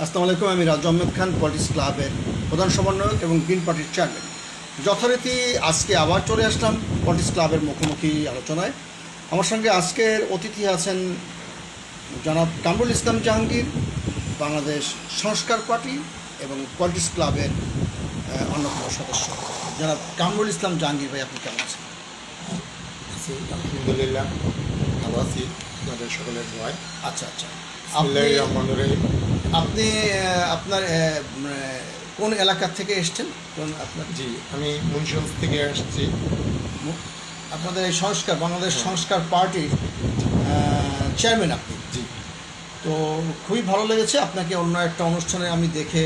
আসসালামু আলাইকুম। আমি রাজু আহমেদ খান, পলিটিক্স ক্লাবের প্রধান সমন্বয়ক এবং গ্রিন পার্টির চেয়ারম্যান। যথারীতি আজকে আবার চলে আসলাম পলিটিক্স ক্লাবের মুখোমুখি আলোচনায়। আমার সঙ্গে আজকের অতিথি আছেন জনাব কামরুল ইসলাম জাহাঙ্গীর, বাংলাদেশ সংস্কার পার্টি এবং পলিটিক্স ক্লাবের অন্যতম সদস্য। জনাব কামরুল ইসলাম জাহাঙ্গীর ভাই, আপনি কেমন আছেন? আলহামদুলিল্লাহ, ভালো আছি আপনাদের সকলের দোয়ায়। আচ্ছা, আপনি আপনার কোন এলাকা থেকে এসছেন? আপনার জি, আমি মুন্সিগঞ্জ থেকে আসছি। আপনাদের এই বাংলাদেশ সংস্কার পার্টির চেয়ারম্যান আপনি? জি। তো খুবই ভালো লেগেছে আপনাকে অন্য একটা অনুষ্ঠানে আমি দেখে।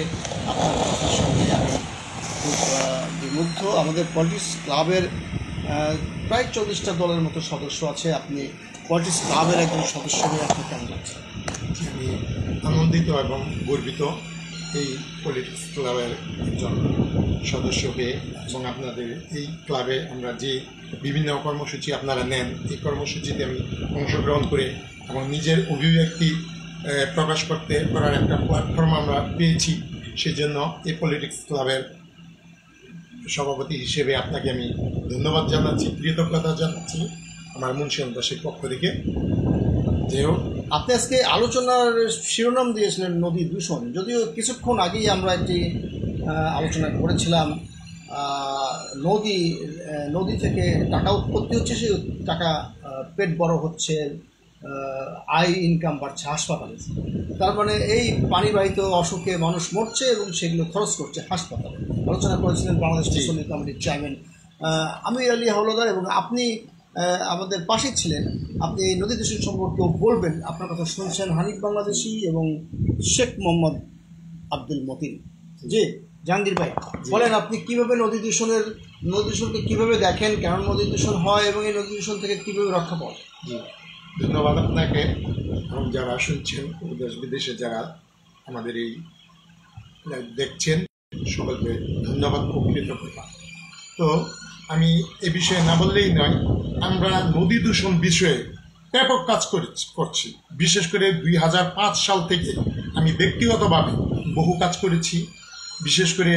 আপনার কথার সঙ্গে আমি খুব বিমুগ্ধ। আমাদের পলিটিক্স ক্লাবের প্রায় 40টা দলের মতো সদস্য আছে। আপনি পলিটিক্স ক্লাবের একজন সদস্য হয়ে আপনি কেমন লাগছে? আমি আনন্দিত এবং গর্বিত এই পলিটিক্স ক্লাবের একজন সদস্য হয়ে, এবং আপনাদের এই ক্লাবে আমরা যে বিভিন্ন কর্মসূচি আপনারা নেন, এই কর্মসূচিতে আমি অংশগ্রহণ করে এবং নিজের অভিব্যক্তি প্রকাশ করার একটা প্ল্যাটফর্ম আমরা পেয়েছি। সেজন্য এই পলিটিক্স ক্লাবের সভাপতি হিসেবে আপনাকে আমি ধন্যবাদ জানাচ্ছি, কৃতজ্ঞতা জানাচ্ছি আমার মুন্সিগঞ্জবাসীর পক্ষ থেকে। যাই হোক, আপনি আজকে আলোচনার শিরোনাম দিয়েছিলেন নদী দূষণ। যদিও কিছুক্ষণ আগেই আমরা একটি আলোচনা করেছিলাম, নদী থেকে টাকা উৎপত্তি হচ্ছে, সেই টাকা পেট বড় হচ্ছে, আয় ইনকাম বাড়ছে হাসপাতালে। তার মানে এই পানিবাহিত অসুখে মানুষ মরছে এবং সেগুলো খরচ করছে হাসপাতালে। আলোচনা করেছিলেন বাংলাদেশ মুসলিম কমিটির চেয়ারম্যান আমির আলী হাওলাদার, এবং আপনি আমাদের পাশে ছিলেন। আপনি এই নদী দূষণ সম্পর্কেও বলবেন। আপনার কথা শুনছেন হানিফ বাংলাদেশি এবং শেখ মোহাম্মদ আব্দুল মতিন। জি জাহাঙ্গীর ভাই, বলেন আপনি কীভাবে নদী দূষণকে কীভাবে দেখেন, কেন নদী দূষণ হয় এবং এই নদী দূষণ থেকে কীভাবে রক্ষা পাওয়া যায়? জি, ধন্যবাদ আপনাকে এবং যারা শুনছেন, দেশ বিদেশে যারা আমাদের এই দেখছেন, সকলকে ধন্যবাদ ও কৃতজ্ঞতা। তো আমি এ বিষয়ে না বললেই নয়, আমরা নদী দূষণ বিষয়ে ব্যাপক কাজ করছি। বিশেষ করে 2005 সাল থেকে আমি ব্যক্তিগতভাবে বহু কাজ করেছি। বিশেষ করে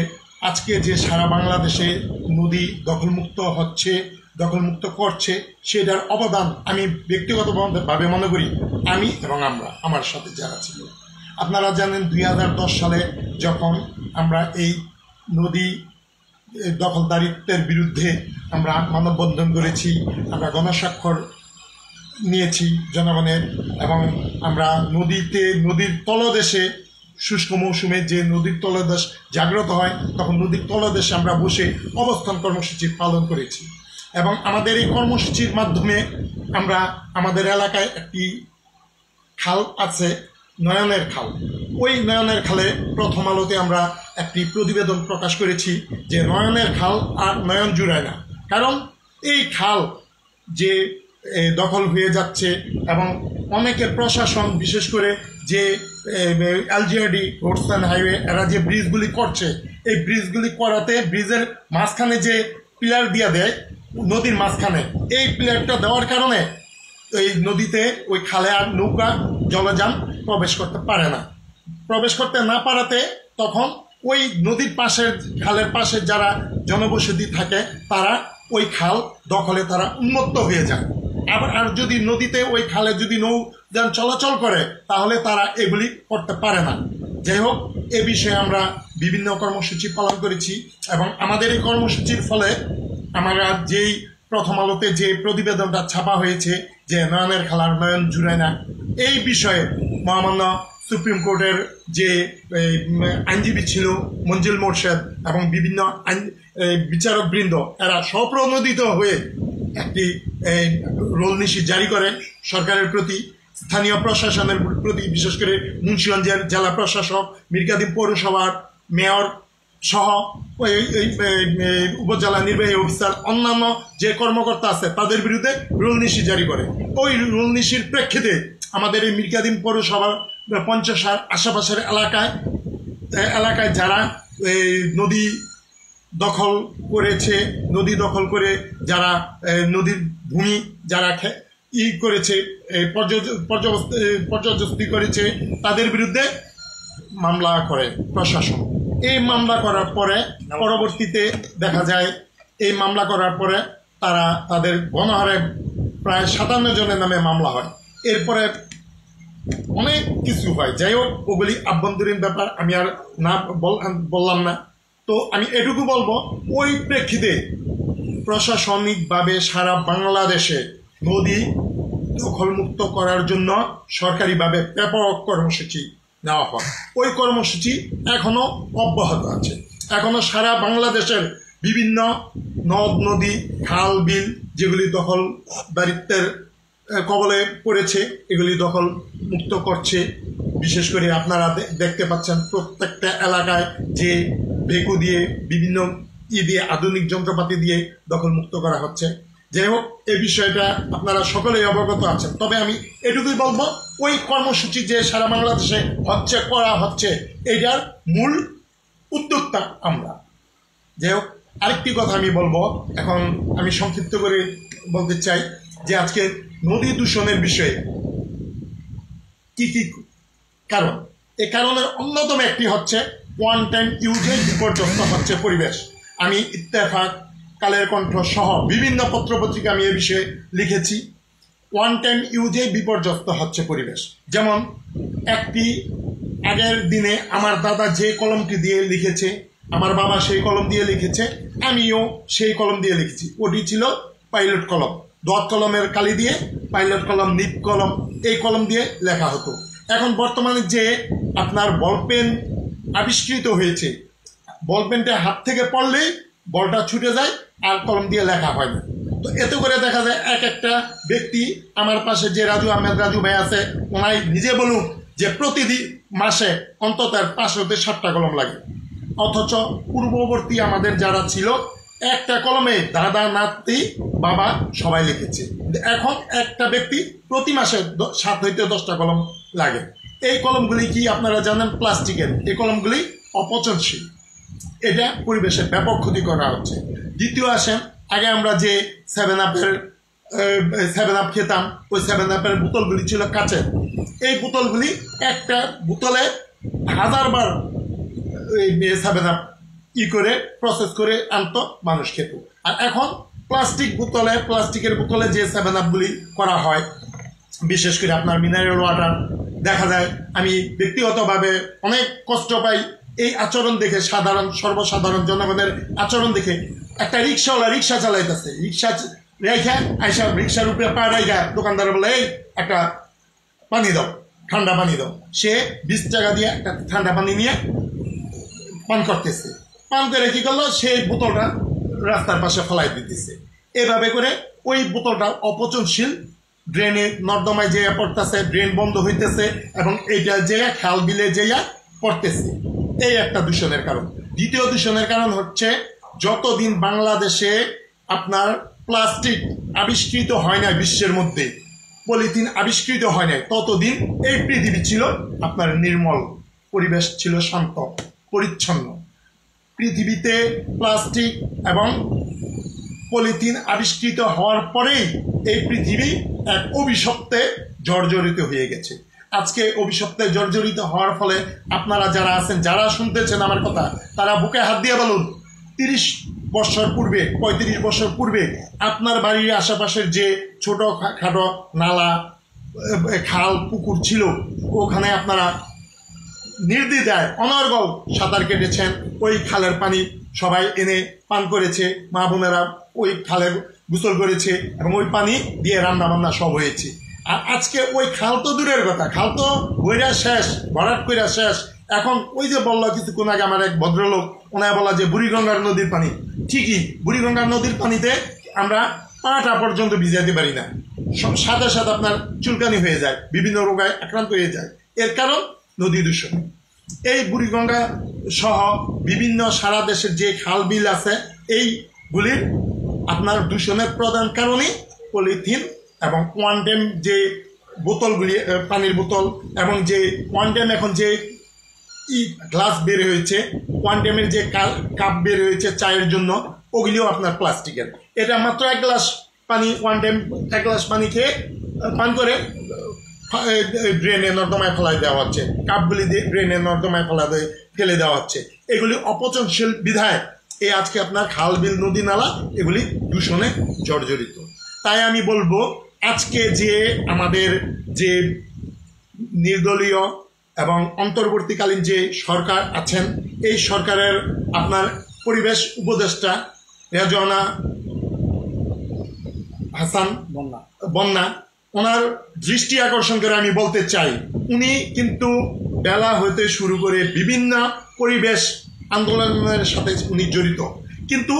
আজকে যে সারা বাংলাদেশে নদী দখলমুক্ত করছে, সেটার অবদান আমি ব্যক্তিগতভাবে মনে করি আমি এবং আমার সাথে যারা ছিল। আপনারা জানেন 2010 সালে যখন আমরা এই নদী দখলদারিত্বের বিরুদ্ধে আমরা মানববন্ধন করেছি, আমরা গণস্বাক্ষর নিয়েছি জনগণের, এবং আমরা নদীর তলদেশে শুষ্ক মৌসুমে যে নদীর তলদেশ জাগ্রত হয়, তখন নদীর তলদেশে আমরা বসে অবস্থান কর্মসূচি পালন করেছি। এবং আমাদের এই কর্মসূচির মাধ্যমে আমরা আমাদের এলাকায় একটি খাল আছে, নয়নের খাল। ওই নয়নের খালে প্রথম আলোতে আমরা একটি প্রতিবেদন প্রকাশ করেছি যে নয়নের খাল আর নয়ন জুড়ায় না। কারণ এই খাল যে দখল হয়ে যাচ্ছে, এবং অনেকের প্রশাসন, বিশেষ করে যে এলজিআরডি রোডস অ্যান্ড হাইওয়ে, এরা যে ব্রিজগুলি করছে, এই ব্রিজগুলি করাতে ব্রিজের মাঝখানে যে পিলার দিয়ে দেয় নদীর মাঝখানে, এই পিলারটা দেওয়ার কারণে এই নদীতে ওই খালে আর নৌকা জলযান প্রবেশ করতে না পারাতে তখন ওই নদীর পাশের খালের পাশে যারা জনবসতি থাকে, তারা ওই খাল দখলে তারা উন্মত্ত হয়ে যায়। আর যদি নদীতে ওই খালে যদি নৌযান চলাচল করে, তাহলে তারা এগুলি করতে পারে না। যাই হোক, এ বিষয়ে আমরা বিভিন্ন কর্মসূচি পালন করেছি, এবং আমাদের এই কর্মসূচির ফলে আমরা যেই প্রথম আলোতে যে প্রতিবেদনটা ছাপা হয়েছে যে নয়নের খালার নয়ন জুড়ায় না, এই বিষয়ে মহামান্য সুপ্রিম কোর্টের যে আইনজীবী ছিল মঞ্জিল মোর্শেদ এবং বিভিন্ন বিচারকবৃন্দ, এরা স্বপ্রণোদিত হয়ে একটি রোলনীতি জারি করে সরকারের প্রতি, স্থানীয় প্রশাসনের প্রতি, বিশেষ করে মুন্সিগঞ্জের জেলা প্রশাসক, মিরকাদিম পৌরসভার মেয়র সহ উপজেলা নির্বাহী অফিসার, অন্যান্য যে কর্মকর্তা আছে, তাদের বিরুদ্ধে রুলনীতি জারি করে। ওই রুলনীতির প্রেক্ষিতে আমাদের এই মিরকাদিম পৌরসভার 50 আশেপাশের এলাকায় যারা নদী দখল করে যারা নদীর ভূমি যারা করেছে, পর্যবস্তি করেছে, তাদের বিরুদ্ধে মামলা করে প্রশাসন। এই মামলা করার পরে পরবর্তীতে দেখা যায় এই মামলা করার পরে তারা তাদের গণহারে প্রায় 57 জনের নামে মামলা হয়। এরপরে অনেক কিছু হয়, যাই হোক ওগুলি আভ্যন্তরীণ ব্যাপার, আমি আর না বললাম না। তো আমি এটুকু বলবো, ওই প্রেক্ষিতে প্রশাসনিকভাবে সারা বাংলাদেশে নদী দখলমুক্ত করার জন্য সরকারিভাবে ব্যাপক কর্মসূচি নেওয়া হয়। ওই কর্মসূচি এখনো অব্যাহত আছে। এখনো সারা বাংলাদেশের বিভিন্ন নদ নদী খাল বিল যেগুলি দখলদারিত্বের কবলে পড়েছে এগুলি দখল মুক্ত করছে। বিশেষ করে আপনারা দেখতে পাচ্ছেন প্রত্যেকটা এলাকায় যে ভেকু দিয়ে বিভিন্ন দিয়ে আধুনিক যন্ত্রপাতি দিয়ে দখল মুক্ত করা হচ্ছে। যাই হোক, এই বিষয়টা আপনারা সকলেই অবগত আছেন। তবে আমি এটুকুই বলবো, ওই কর্মসূচি যে সারা বাংলাদেশে করা হচ্ছে এটার মূল উদ্যোক্তা আমরা। যাই হোক, আরেকটি কথা আমি বলবো, এখন আমি সংক্ষিপ্ত করে বলতে চাই যে আজকে নদী দূষণের বিষয়ে কি কি কারণ। এই কারণের অন্যতম একটি হচ্ছে ওয়ান টাইম ইউজে বিপর্যস্ত হচ্ছে পরিবেশ। আমি ইত্তেফাক, কালের কণ্ঠ সহ বিভিন্ন পত্রপত্রিকা আমি এ বিষয়ে লিখেছি। ওয়ান টাইম ইউজে বিপর্যস্ত হচ্ছে পরিবেশ। যেমন একটি আগের দিনে আমার দাদা যে কলমটি দিয়ে লিখেছে, আমার বাবা সেই কলম দিয়ে লিখেছে, আমিও সেই কলম দিয়ে লিখেছি। ওটি ছিল পাইলট কলম, দোয়াত কলমের কালি দিয়ে পাইলট কলম, নিপ কলম, এই কলম দিয়ে লেখা হতো। এখন বর্তমানে যে আপনার বলপেন আবিষ্কৃত হয়েছে, বলপেনটা হাত থেকে পড়লেই বলটা ছুটে যায় আর কলম দিয়ে লেখা হয় না। তো এতে করে দেখা যায় এক একটা ব্যক্তি, আমার পাশে যে রাজু আহমেদ রাজু ভাই আছে, ওনাই নিজে বলুন যে প্রতিদিন মাসে অন্তত 5 হতে 7টা কলম লাগে। অথচ পূর্ববর্তী আমাদের যারা ছিল একটা কলমে দাদা নাতি বাবা সবাই লিখেছে। এখন একটা ব্যক্তি প্রতি মাসে 7 হইতে 10টা কলম লাগে। এই কলমগুলি কি আপনারা জানেন? প্লাস্টিকের। এই কলমগুলি অপচনশীল। এটা পরিবেশের ব্যাপক ক্ষতি করা হচ্ছে। দ্বিতীয় আসেন, আগে আমরা যে 7 আপ খেতাম, ওই 7 আপের বোতলগুলি ছিল কাচের। এই বোতলগুলি একটা বোতলে 1000 বার 7 আপ করে প্রসেস করে আনতো, মানুষ খেত। আর এখন প্লাস্টিকের বোতলে যে 7 আপগুলি করা হয়, বিশেষ করে আপনার মিনারেল ওয়াটার, দেখা যায় আমি ব্যক্তিগতভাবে অনেক কষ্ট পাই এই আচরণ দেখে। সর্বসাধারণ জনগণের আচরণ দেখে। একটা রিক্সাওয়ালা রিক্সা চালাইতেছে, রিক্সা রেখা আইসা রিক্সার উপরে পা রেখা দোকানদার বলে এই একটা পানি দাও, ঠান্ডা পানি দাও। সে 20 টাকা দিয়ে একটা ঠান্ডা পানি নিয়ে পান করতেছে। পান করে কি করলো, সেই বোতলটা রাস্তার পাশে ফেলাই দিতেছে। এভাবে করে ওই বোতলটা অপচনশীল, ড্রেনে নর্দমায় যেয়ে পড়তেছে, ড্রেন বন্ধ হইতেছে এবং এইটা যেয়ে খাল বিলে যেয়ে পড়তেছে। এই একটা দূষণের কারণ। দ্বিতীয় দূষণের কারণ হচ্ছে, যতদিন বাংলাদেশে আপনার প্লাস্টিক আবিষ্কৃত হয় না, বিশ্বের মধ্যে পলিথিন আবিষ্কৃত হয় না, ততদিন এই পৃথিবী ছিল আপনার নির্মল, পরিবেশ ছিল শান্ত পরিচ্ছন্ন। পৃথিবীতে প্লাস্টিক এবং পলিথিন আবিষ্কৃত হওয়ার পরেই এই পৃথিবী এক অভিশপ্তে জর্জরিত হয়ে গেছে। আজকে অভিশপ্তে জর্জরিত হওয়ার ফলে আপনারা যারা আছেন, যারা শুনতেছেন আমার কথা, তারা বুকে হাত দিয়ে বলুন, 30 বছর পূর্বে, 35 বছর পূর্বে আপনার বাড়ির আশেপাশের যে ছোট খাটো নালা, খাল, পুকুর ছিল, ওখানে আপনারা নির্দ্বিধায় অনর্গল সাঁতার কেটেছেন। ওই খালের পানি সবাই এনে পান করেছে, মা বোনেরা ওই খালে গোসল করেছে এবং ওই পানি দিয়ে রান্না বান্না সব হয়েছে। আর আজকে ওই খাল তো দূরের কথা, খাল তো বইরা শেষ, ভরাট কইরা শেষ। এখন ওই যে বললো কিছুক্ষণ আগে আমার এক ভদ্রলোক, ওনায় বলা যে বুড়িগঙ্গার নদীর পানি, ঠিকই বুড়িগঙ্গার নদীর পানিতে আমরা পাটা পর্যন্ত ভিজাতে পারি না, সাথে সাথে আপনার চুলকানি হয়ে যায়, বিভিন্ন রোগায় আক্রান্ত হয়ে যায়। এর কারণ নদী দূষণ। এই বুড়িগঙ্গা সহ বিভিন্ন সারা দেশের যে খাল বিল আছে, এইগুলির আপনার দূষণের প্রধান কারণই পলিথিন এবং ওয়ান টাইম যে বোতলগুলি, পানির বোতল, এবং যে ওয়ান টাইম এখন যে গ্লাস বের হয়েছে, ওয়ান টাইমের যে কাপ বের হয়েছে চায়ের জন্য, ওগুলিও আপনার প্লাস্টিকের। এটা মাত্র 1 গ্লাস পানি, ওয়ান টাইম 1 গ্লাস পানি খেয়ে পান করে ড্রেনে নর্দমায় ফেলাই দেওয়া হচ্ছে, কাপগুলি ড্রেনে নর্দমায় ফেলে দেওয়া হচ্ছে। এগুলি অপচনশীল বিধায় এই আজকে আপনার খাল বিল নদী নালা এগুলি দূষণে জর্জরিত। তাই আমি বলবো আজকে যে আমাদের যে নির্দলীয় এবং অন্তর্বর্তীকালীন যে সরকার আছেন, এই সরকারের আপনার পরিবেশ উপদেষ্টা রেজওয়ানা হাসান বন্যা, ওনার দৃষ্টি আকর্ষণ করে আমি বলতে চাই, উনি কিন্তু বেলা হইতে শুরু করে বিভিন্ন পরিবেশ আন্দোলনের সাথে উনি জড়িত, কিন্তু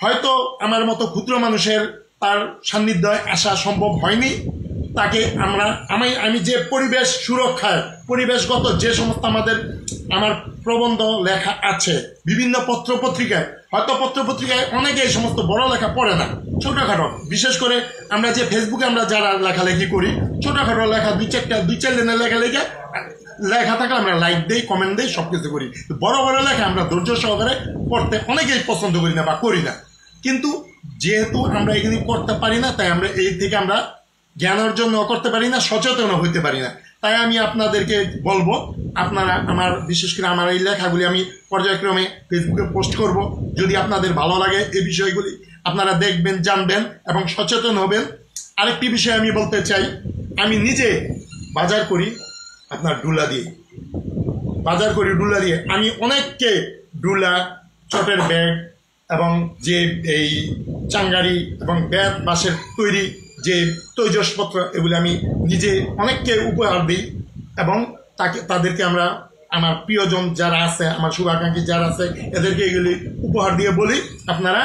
হয়তো আমার মতো ক্ষুদ্র মানুষের তার সান্নিধ্যে আসা সম্ভব হয়নি। তাকে আমি যে পরিবেশ সুরক্ষায় পরিবেশগত যে সমস্ত আমার প্রবন্ধ লেখা আছে বিভিন্ন পত্রপত্রিকায়, হয়তো পত্রপত্রিকায় অনেকে এই সমস্ত বড় লেখা পড়ে না, ছোটখাটো, বিশেষ করে আমরা যে ফেসবুকে আমরা যারা লেখালেখি করি ছোটখাটো লেখা দুই চার দিনের লেখা থাকলে আমরা লাইক দিই, কমেন্ট দিই, সবকিছু করি। বড় বড় লেখা আমরা ধৈর্য সহকারে পড়তে অনেকেই পছন্দ করি না বা করি না, কিন্তু যেহেতু আমরা এগুলি করতে পারি না, তাই আমরা এই থেকে আমরা জ্ঞান অর্জন করতে পারি না, সচেতন হইতে পারি না। তাই আমি আপনাদেরকে বলবো, আপনারা বিশেষ করে আমার এই লেখাগুলি আমি পর্যায়ক্রমে ফেসবুকে পোস্ট করব। যদি আপনাদের ভালো লাগে এই বিষয়গুলি আপনারা দেখবেন, জানবেন এবং সচেতন হবেন। আরেকটি বিষয় আমি বলতে চাই, আমি নিজে বাজার করি আপনার ডুলা দিয়ে, আমি অনেককে ডুলা, চটের ব্যাগ এবং যে এই চাঙ্গারি এবং ব্যাগ বাঁশের তৈরি যে তৈজসপত্র এগুলি আমি নিজে অনেককে উপহার দিই এবং তাদেরকে আমার প্রিয়জন যারা আছে, আমার শুভাকাঙ্ক্ষী যারা আছে, এদেরকে এগুলি উপহার দিয়ে বলি আপনারা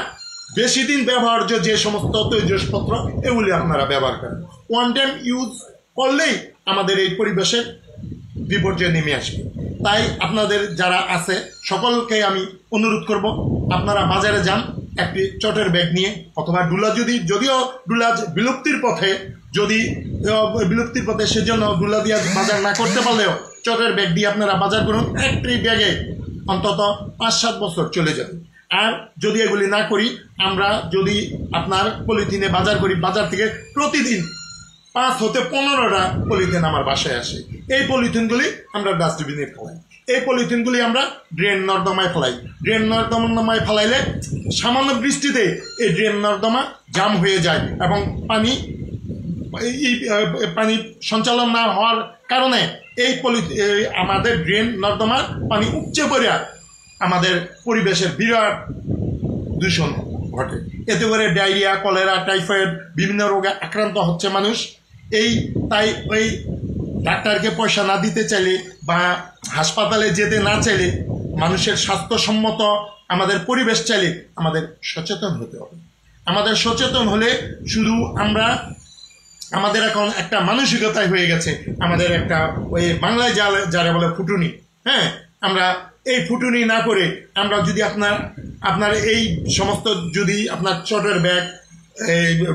বেশি দিন ব্যবহার্য যে সমস্ত তৈজসপত্র এগুলি আপনারা ব্যবহার করেন। ওয়ান টাইম ইউজ করলেই আমাদের এই পরিবেশের বিপর্যয় নেমে আসবে। তাই আপনাদের যারা আছে সকলকে আমি অনুরোধ করব, আপনারা বাজারে যান একটি চটের ব্যাগ নিয়ে, অথবা যদিও ডুলা বিলুপ্তির পথে সেজন্য ডুলা দিয়ে বাজার না করতে পারলেও চটের ব্যাগ দিয়ে আপনারা বাজার করুন। একটি ব্যাগে অন্তত 5-7 বছর চলে যাবে। আর যদি এগুলি না করি, আমরা যদি আপনার পলিথিনে বাজার করি, বাজার থেকে প্রতিদিন 5 থেকে 15টা পলিথিন আমার বাসায় আসে। এই পলিথিনগুলি আমরা ডাস্টবিনে ফেলাই, এই পলিথিনগুলি আমরা ড্রেন নর্দমায় ফেলাইলে সামান্য বৃষ্টিতে এই ড্রেন নর্দমা জাম হয়ে যায় এবং পানি সঞ্চালন না হওয়ার কারণে আমাদের ড্রেন নর্দমার পানি উপচে পড়ে আমাদের পরিবেশের বিরাট দূষণ ঘটে। এতে করে ডায়রিয়া, কলেরা, টাইফয়েড বিভিন্ন রোগে আক্রান্ত হচ্ছে মানুষ। তাই ওই ডাক্তারকে পয়সা না দিতে চাইলে বা হাসপাতালে যেতে না চাইলে, মানুষের স্বাস্থ্যসম্মত আমাদের পরিবেশ চাইলে আমাদের সচেতন হতে হবে। আমাদের সচেতন হলে শুধু আমাদের এখন একটা মানসিকতায় হয়ে গেছে, আমাদের একটা ওই বাংলায় যারা বলে ফুটুনি, হ্যাঁ, আমরা এই ফুটুনি না করে আমরা যদি আপনার এই সমস্ত যদি আপনার চটের ব্যাগ,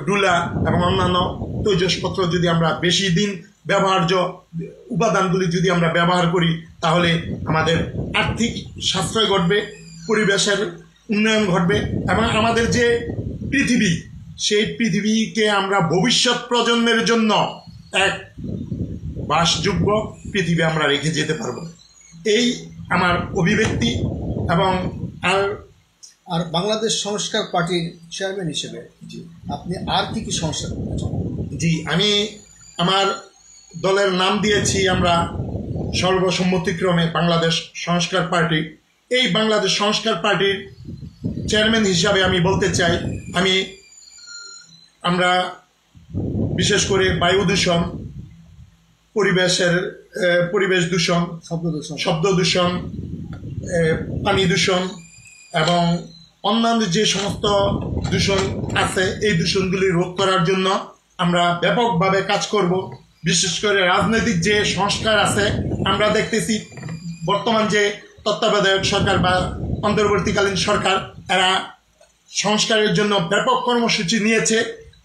ডুলা এবং অন্যান্য তৈজসপত্র যদি আমরা বেশি দিন ব্যবহার্য উপাদানগুলি যদি আমরা ব্যবহার করি, তাহলে আমাদের আর্থিক সাশ্রয় ঘটবে, পরিবেশের উন্নয়ন ঘটবে এবং আমাদের যে পৃথিবী, সেই পৃথিবীকে আমরা ভবিষ্যৎ প্রজন্মের জন্য এক বাসযোগ্য পৃথিবী আমরা রেখে যেতে পারবো। এই আমার অভিব্যক্তি। এবং আর বাংলাদেশ সংস্কার পার্টির চেয়ারম্যান হিসেবে আপনি আর কি কি সংস্কার করতে চান? জি, আমি আমার দলের নাম দিয়েছি আমরা সর্বসম্মতিক্রমে বাংলাদেশ সংস্কার পার্টি। এই বাংলাদেশ সংস্কার পার্টির চেয়ারম্যান হিসাবে আমি বলতে চাই, আমরা বিশেষ করে বায়ু দূষণ, পরিবেশ দূষণ, শব্দ দূষণ, পানি দূষণ এবং অন্যান্য যে সমস্ত দূষণ আছে, এই দূষণগুলি রোধ করার জন্য আমরা ব্যাপকভাবে কাজ করব। বিশেষ করে রাজনৈতিক যে সংস্কার আছে, আমরা দেখতেছি বর্তমান যে তত্ত্বাবধায়ক সরকার বা অন্তর্বর্তীকালীন সরকার, এরা সংস্কারের জন্য ব্যাপক কর্মসূচি নিয়েছে।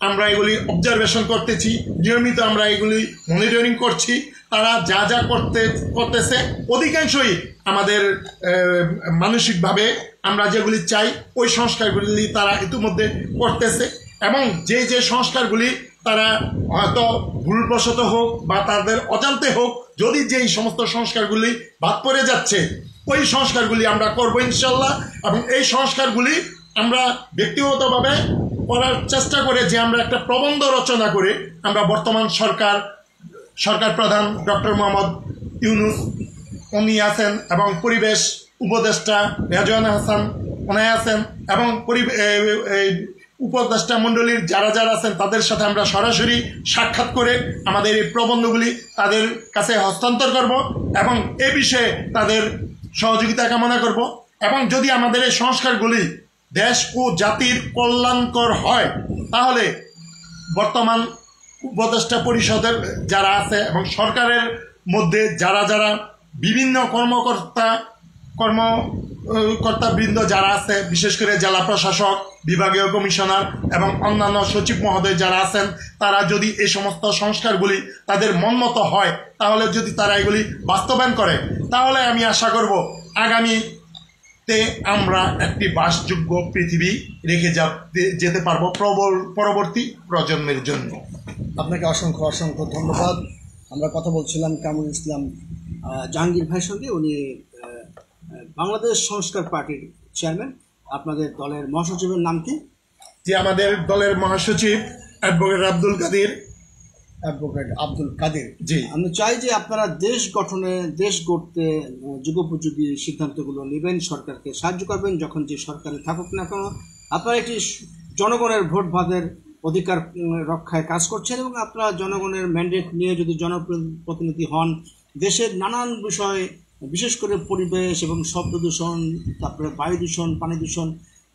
আমরা এগুলি অবজারভেশন করতেছি, নিয়মিত আমরা এগুলি মনিটরিং করছি। তারা যা যা করতেছে অধিকাংশই আমাদের মানসিকভাবে আমরা যেগুলি চাই ওই সংস্কারগুলি তারা ইতিমধ্যে করতেছে এবং যে সংস্কারগুলি তারা হয়তো ভুলবশত হোক বা তাদের অজান্তে হোক, যদি যেই সমস্ত সংস্কারগুলি বাদ পড়ে যাচ্ছে ওই সংস্কারগুলি আমরা করবো ইনশাল্লাহ। এবং এই সংস্কারগুলি আমরা ব্যক্তিগতভাবে করার চেষ্টা করে যে আমরা একটা প্রবন্ধ রচনা করে আমরা বর্তমান সরকার প্রধান ডক্টর মোহাম্মদ ইউনূস উনি আছেন এবং পরিবেশ উপদেষ্টা রেজওয়ানা হাসান উনি আছেন এবং উপদেষ্টা মণ্ডলীর যারা যারা আছেন তাদের সাথে আমরা সরাসরি সাক্ষাৎ করে আমাদের এই প্রবন্ধগুলি তাদের কাছে হস্তান্তর করব এবং এ বিষয়ে তাদের সহযোগিতা কামনা করব। এবং যদি আমাদের এই সংস্কারগুলি দেশ ও জাতির কল্যাণকর হয় তাহলে বর্তমান উপদেষ্টা পরিষদের যারা আছে এবং সরকারের মধ্যে যারা যারা বিভিন্ন কর্মকর্তাবৃন্দ যারা আছে, বিশেষ করে জেলা প্রশাসক, বিভাগীয় কমিশনার এবং অন্যান্য সচিব মহোদয় যারা আছেন, তারা যদি এই সমস্ত সংস্কারগুলি তাদের মনমতো হয় তাহলে যদি তারা এগুলি বাস্তবায়ন করে তাহলে আমি আশা করব আগামীতে আমরা একটি বাসযোগ্য পৃথিবী রেখে যেতে পারবো পরবর্তী প্রজন্মের জন্য। আপনাকে অসংখ্য অসংখ্য ধন্যবাদ। আমরা কথা বলছিলাম কামরুল ইসলাম জাহাঙ্গীর ভাইয়ের সঙ্গে, উনি বাংলাদেশ সংস্কার পার্টির চেয়ারম্যান। আপনাদের দলের মহাসচিবের নাম কি? যে আমাদের দলের মহাসচিব অ্যাডভোকেট আব্দুল কাদের। জি, আমি চাই যে আপনারা দেশ গড়তে যুগোপযোগী সিদ্ধান্তগুলো নেবেন, সরকারকে সাহায্য করবেন যখন যে সরকারে থাকুক না কেন। আপনারা একটি জনগণের ভোট ভাতের অধিকার রক্ষায় কাজ করছেন এবং আপনারা জনগণের ম্যান্ডেট নিয়ে যদি জনপ্রতিনিধি হন, দেশের নানান বিষয় বিশেষ করে পরিবেশ এবং শব্দ দূষণ, তারপরে বায়ু দূষণ, পানি দূষণ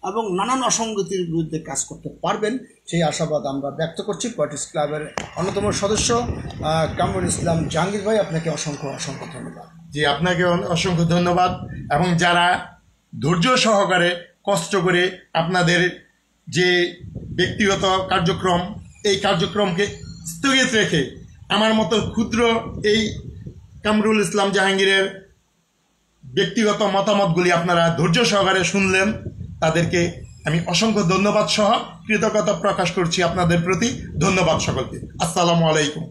এবং নানান অসঙ্গতির বিরুদ্ধে কাজ করতে পারবেন, সেই আশাবাদ আমরা ব্যক্ত করছি। পয়েটিক্স ক্লাবের অন্যতম সদস্য কামরুল ইসলাম জাহাঙ্গীর ভাই, আপনাকে অসংখ্য অসংখ্য ধন্যবাদ। জি, আপনাকে অসংখ্য ধন্যবাদ। এবং যারা ধৈর্য সহকারে কষ্ট করে আপনাদের যে ব্যক্তিগত কার্যক্রম, এই কার্যক্রমকে স্থগিত রেখে আমার মতো ক্ষুদ্র এই কামরুল ইসলাম জাহাঙ্গীরের ব্যক্তিগত মতামতগুলি আপনারা ধৈর্য সহকারে শুনলেন, তাদেরকে আমি অসংখ্য ধন্যবাদ সহ কৃতজ্ঞতা প্রকাশ করছি আপনাদের প্রতি। ধন্যবাদ সকলকে। আসসালামু আলাইকুম।